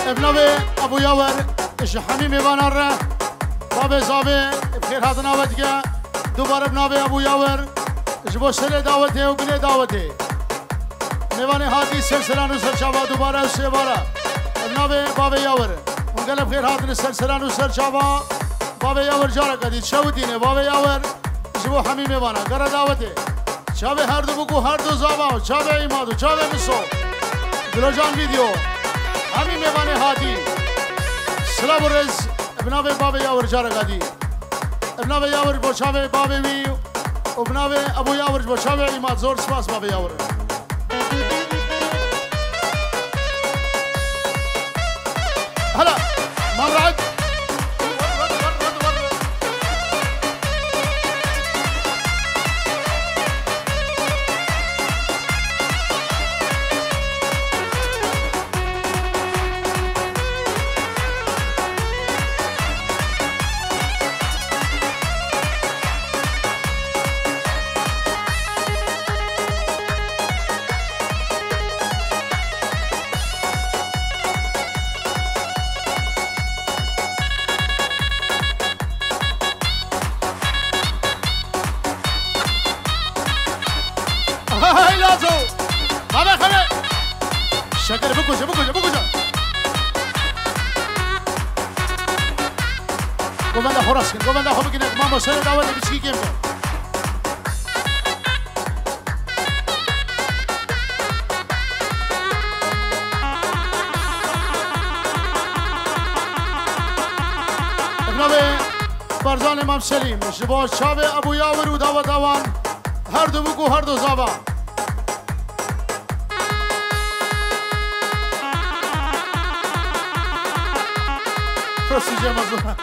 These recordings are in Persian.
ابنوي ابو ياور اش حميمي بانر باب زابي بخير هاتنا ودقه دوباره ابنوي ابو ياور جبو سر دعوته و بن دعوته میوانه هاتی سلسلان و سرچاوا دوباره سه باره ابنوي باب ياور ونقلب خير هاتنا سلسلان و سرچاوا باب ياور جارا قدید شودینه باب ياور جبو حميمي بانا قرا دعوته چاوه هر دو بگو هر دو زاوا چاوه ایمادو چاوه مسو دلوجان ویدیو همین میوانه هاتی سلام و رز ابناوه باب یاور جارا قدی ابناوه یاور با چاوه باب وی ابناوه ابو یاور با چاوه ایماد زور سپاس باب یاور هلا ممرعد شكر بكوجا بكوجا بكوجا قومنا خراسكن قومنا خبكن ماما سنة دعوة بيشكي كيف ابنوي برزان امام سليم شباب شابه ابو ياور و دعوة دوان هر دو بكو هر دو زابا Prosíđemo zuna.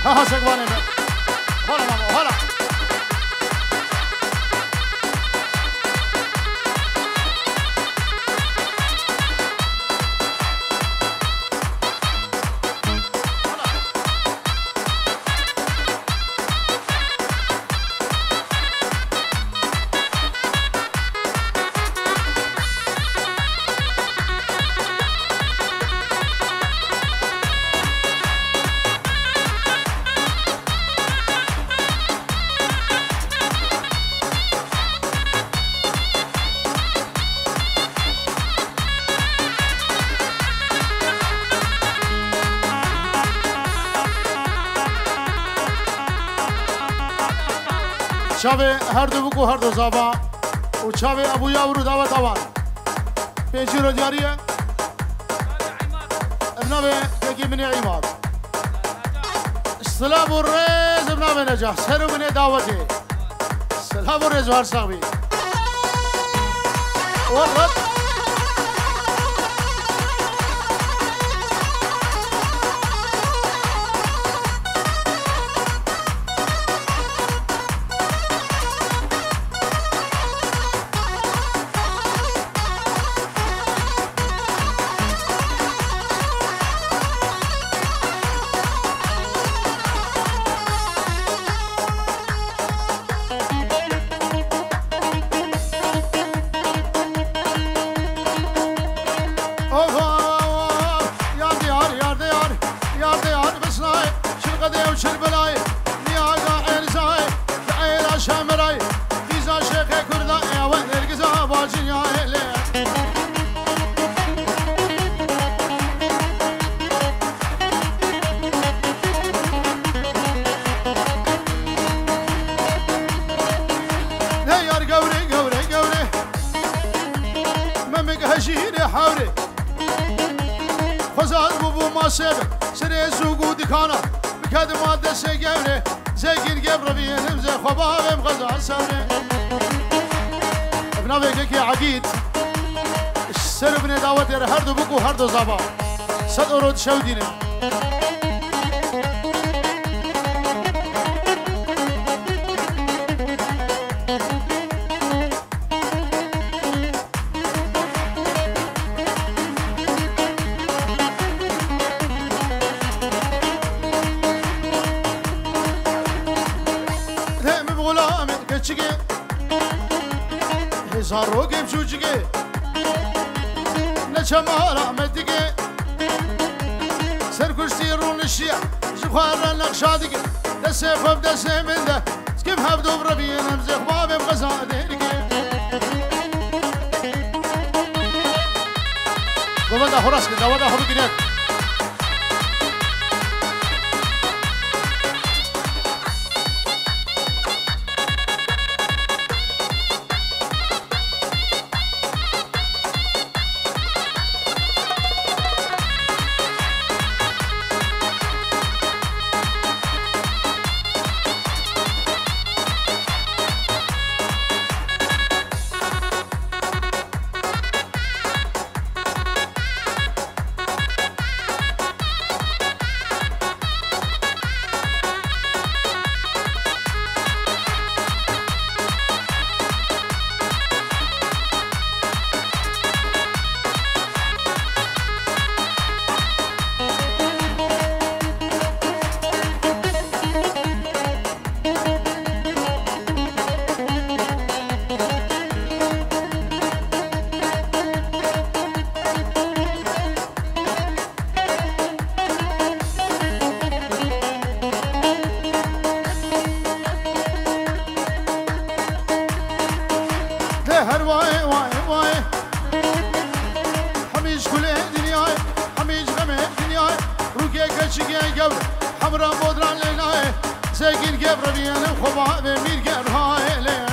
Ha segvane be. Hola mamo, hola. چاوه هر دو بگو هر دو زابا و چاوه ابو یاور و دعوت آوان پیجی رو دیاریه ابناوه یکی منی عماد سلام و ریز ابناوه نجاح سر منی دعوتی سلام و ریز و هر صاحبی ورد سر سوق دكانه بكاد ماده سجاوره زين قبر بينهم زي خبابم غزال سوره ابن ابيك يا عقيد السر بن دعوت هردو بكو هردو زابا صد ورود شودينه بچگه هزار رو گم چوچگه نچه مهارم دیگه سرکشتی رونشیه جخوار نقشا دیگه دسته فب دسته من ده سکم هفدو بربینم زخبابم غزاده دیگه دوباره خلاص کن دوباره خوبی کنید هر واي واي واي حميش كل دنياي حميش غم دنياي روكي كشكي قبر حمرا بودران ليناي ساكن قبر بيانا خبا بمير قبر هاي ليه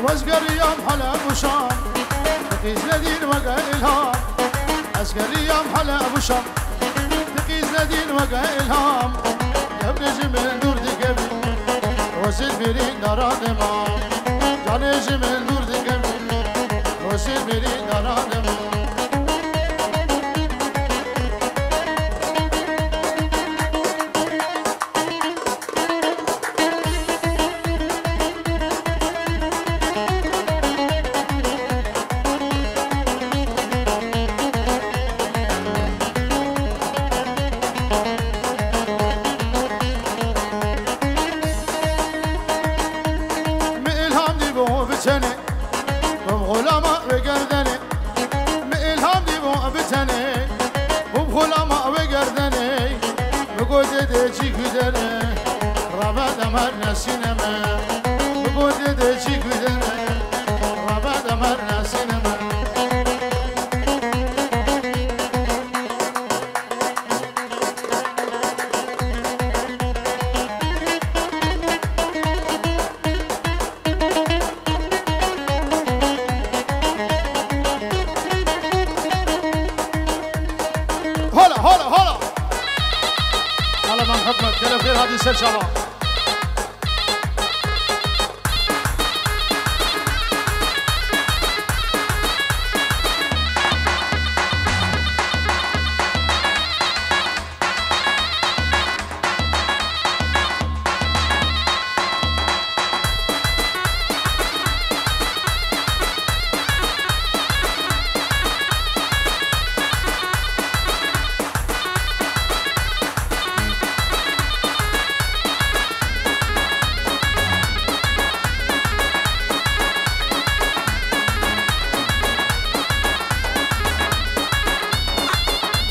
واسقر يوم حلا ابو شام تقيس ندين وقع الهام اسقر يوم حلا ابو شام تقيس ندين وقع الهام يا ابن جمل نور دقبي وسيل برين دارا دمام جاني جمل نور دقبي وسيل برين دارا دمام بتني بغلامة وقردني مإلهام دي مو بتني بغلامة وقردني بقول ديجي كدني ربا دمرنا سينما بقول ديجي كدني ربا دمرنا سينما محمد كلام خير هذه سر شباب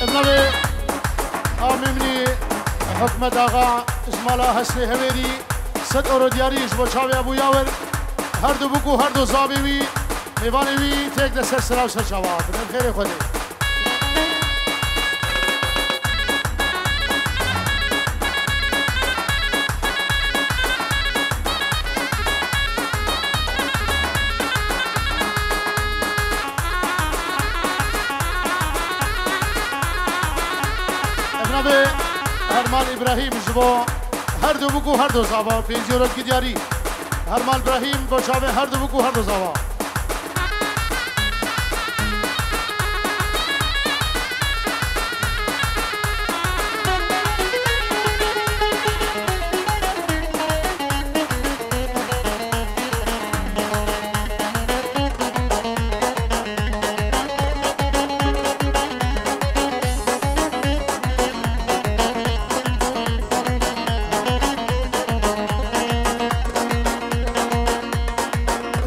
ابنوي آميمني حكمت آقا اسمالا حسن هویری 100 اورو دیاریش با چاوی ابو یاور هر دو بکو هر دو زابی وی میوانی وی تک دستر سراو سر شواب خیر خودی ناوه هرمال ابراهیم جبو هر دو بگو هر دو زاوا پینجورت کی دیاری هرمال ابراهیم بچاوه هر دو بگو هر دو زاوا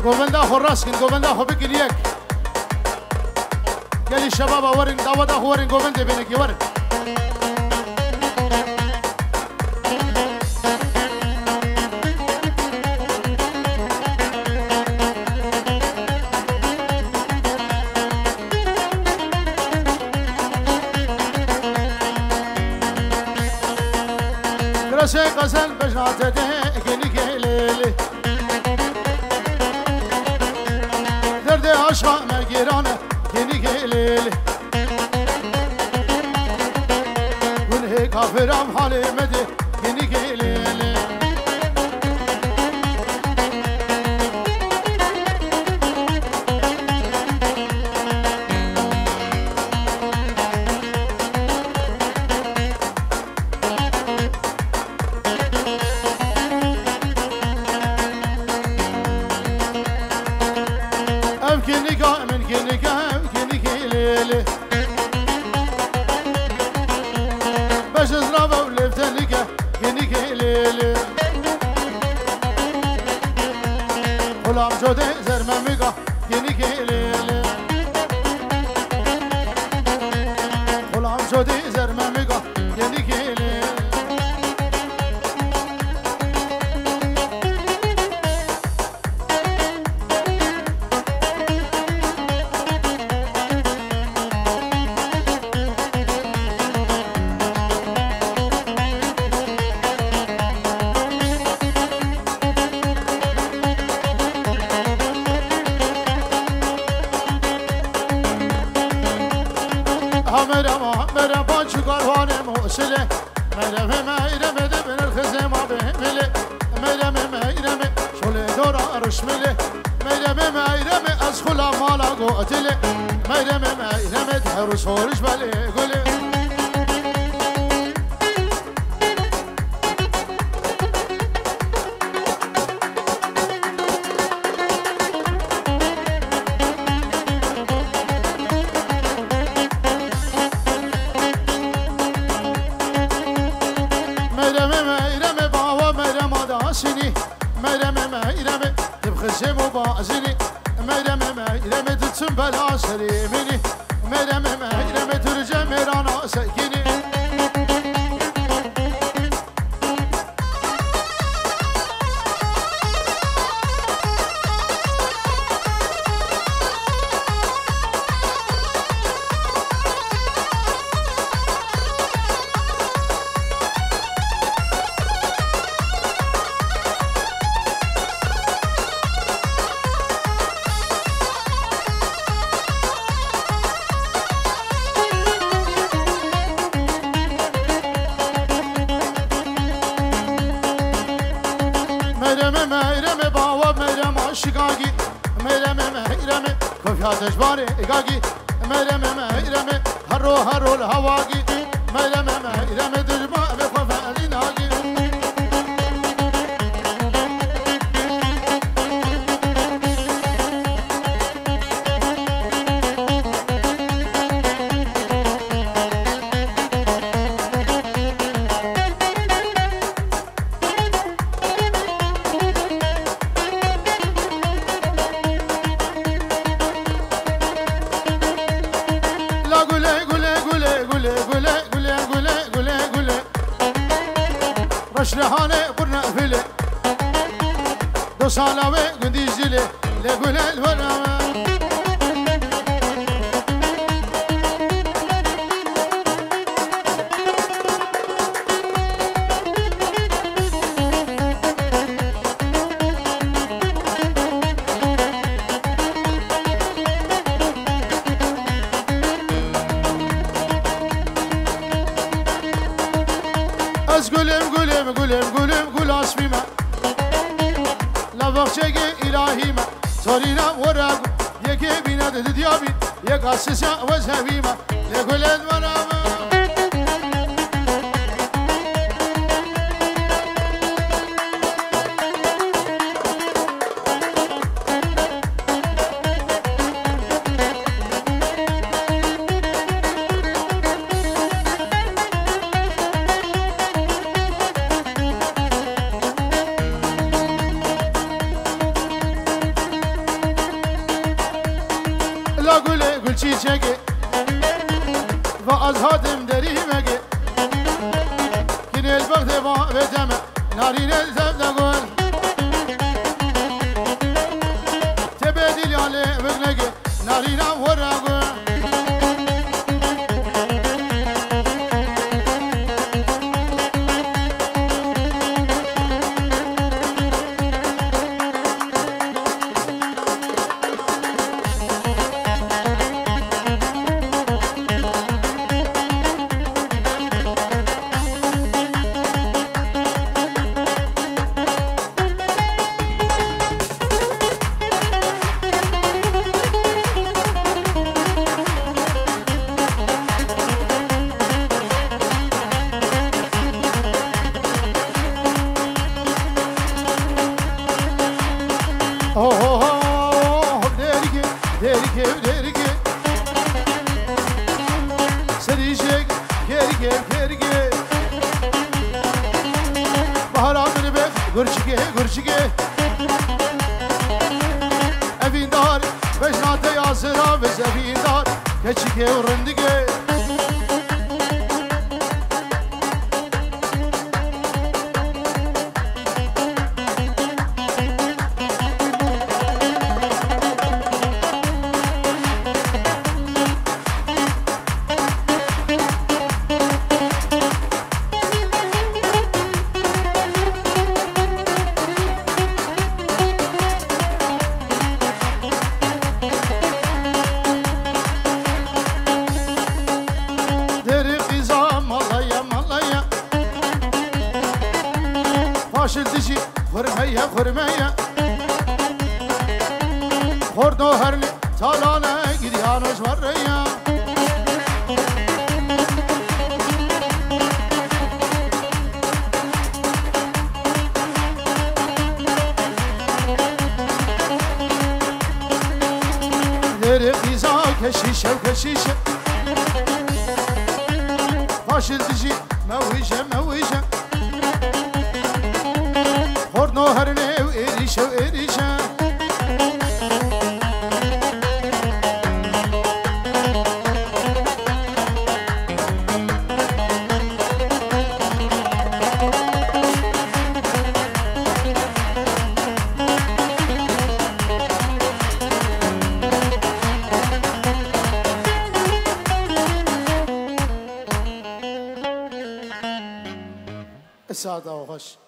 گووندا خراس کن گووندا خوب کلیک گلی شباب ورن داودا ورن گوونده بینه کی ورن کرسی قزل بجنات ده گلی گلی عشق مگیرانه کنی گلیل گنه کافرم حال مده کنی گلیل غلام شده زرمه میگه یعنی که لیله غلام شده زرمه میگه یعنی که لیله مرحبا چکاروان موصله مرحب میرم ده بر الخزم بهمله مرحب میرم شل دورا رشمله مرحب میرم از خلا مالا قاتله مرحب میرم ده رسولش بله گله بلا سليمني مرم مرم ترجم رانا سكيني مرم باوا مرم عشقاگی مرم مرم کفیاتش باره اگاگی مرم مرم هرو الهواگی مرم مرم درما بخفالین آگی رشلهانه قرنا فيلي دو سالاوي قندي جلي لقول الولا از گلم گل آسمیمه لبخشگ الهیمه تارینم ورق یکی بیند دیابی یک آسیسه و زهیمه لگلت ورامه لا گل چیچگه و از هادم دریمگه کنه البخت با بدمه نارین الزب نگل تبدیل یاله بگنگه نارینم ورگه derike serişek gerge bahar amir be gurçike evindar vecnate yazıra ve evindar keçike urundige Başır dişi hırmeye Hordo herli talane gidiyanız var ya Deri kıza keşişe Başır dişi mevişe Horno her ne erişe ساده و خوش